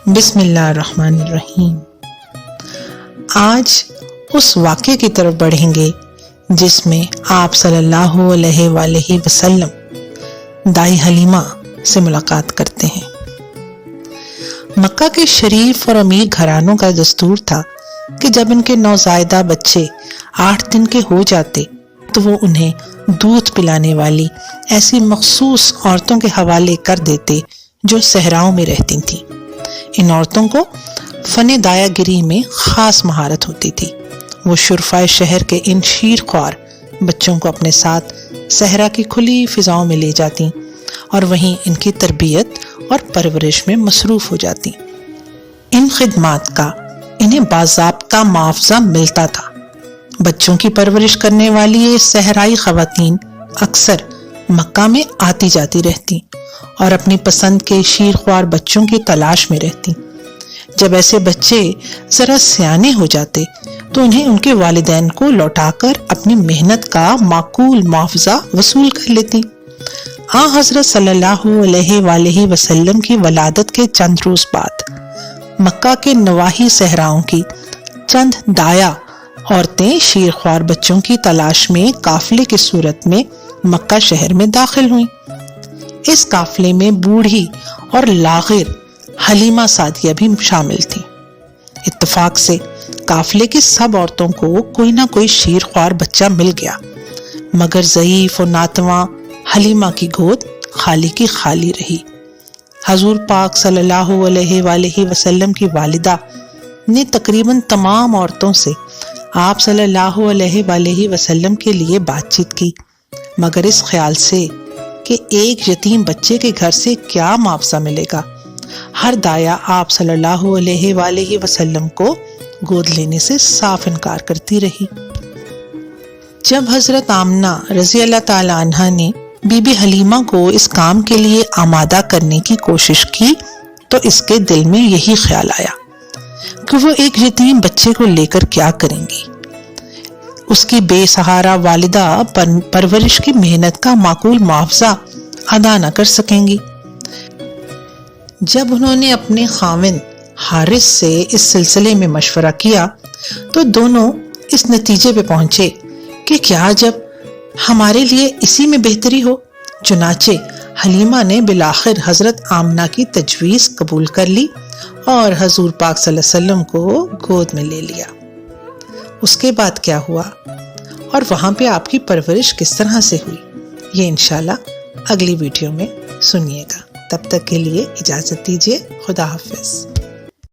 بسم اللہ الرحمن الرحیم۔ آج اس واقعے کی طرف بڑھیں گے جس میں آپ صلی اللہ علیہ وآلہ وسلم دائی حلیمہ سے ملاقات کرتے ہیں۔ مکہ کے شریف اور امیر گھرانوں کا دستور تھا کہ جب ان کے نوزائیدہ بچے 8 دن کے ہو جاتے تو وہ انہیں دودھ پلانے والی ایسی مخصوص عورتوں کے حوالے کر دیتے جو صحراؤں میں رہتی تھیں۔ ان عورتوں کو فن دایا گری میں خاص مہارت ہوتی تھی۔ وہ شرفائے شہر کے ان شیر خوار بچوں کو اپنے ساتھ صحرا کی کھلی فضاؤں میں لے جاتی اور وہیں ان کی تربیت اور پرورش میں مصروف ہو جاتی۔ ان خدمات کا انہیں باضابطہ معاوضہ ملتا تھا۔ بچوں کی پرورش کرنے والی یہ صحرائی خواتین اکثر مکہ میں آتی جاتی رہتی اور اپنی پسند کے شیر خوار بچوں کی تلاش میں رہتی۔ جب ایسے بچے ذرا سیانے ہو جاتے تو انہیں ان کے والدین کو لوٹا کر اپنی محنت کا معقول معاوضہ وصول کر لیتی۔ حضرت صلی اللہ علیہ وآلہ وسلم کی ولادت کے چند روز بعد مکہ کے نواحی صحراؤں کی چند دایا عورتیں شیر خوار بچوں کی تلاش میں قافلے کی صورت میں مکہ شہر میں داخل ہوئیں۔ اس قافلے میں بوڑھی اور لاغر حلیمہ سعدیہ بھی شامل تھیں۔ اتفاق سے قافلے کی سب عورتوں کو کوئی نہ کوئی شیر خوار بچہ مل گیا، مگر ضعیف و ناتواں حلیمہ کی گود خالی کی خالی رہی۔ حضور پاک صلی اللہ علیہ وآلہ وسلم کی والدہ نے تقریباً تمام عورتوں سے آپ صلی اللہ علیہ وآلہ وسلم کے لیے بات چیت کی، مگر اس خیال سے کہ ایک یتیم بچے کے گھر سے کیا معاوضہ ملے گا، ہر دایا آپ صلی اللہ علیہ وآلہ وسلم کو گود لینے سے صاف انکار کرتی رہی۔ جب حضرت آمنہ رضی اللہ تعالی عنہا نے بی بی حلیمہ کو اس کام کے لیے آمادہ کرنے کی کوشش کی تو اس کے دل میں یہی خیال آیا کہ وہ ایک یتیم بچے کو لے کر کیا کریں گی۔ اس کی بے سہارا والدہ پرورش کی محنت کا معقول معاوضہ ادا نہ کر سکیں گی۔ جب انہوں نے اپنے خاوند حارث سے اس سلسلے میں مشورہ کیا تو دونوں اس نتیجے پہ پہنچے کہ کیا جب ہمارے لیے اسی میں بہتری ہو۔ چنانچہ حلیمہ نے بالآخر حضرت آمنہ کی تجویز قبول کر لی اور حضور پاک صلی اللہ علیہ وسلم کو گود میں لے لیا۔ اس کے بعد کیا ہوا اور وہاں پہ آپ کی پرورش کس طرح سے ہوئی، یہ انشاءاللہ اگلی ویڈیو میں سنیے گا۔ تب تک کے لیے اجازت دیجیے، خدا حافظ۔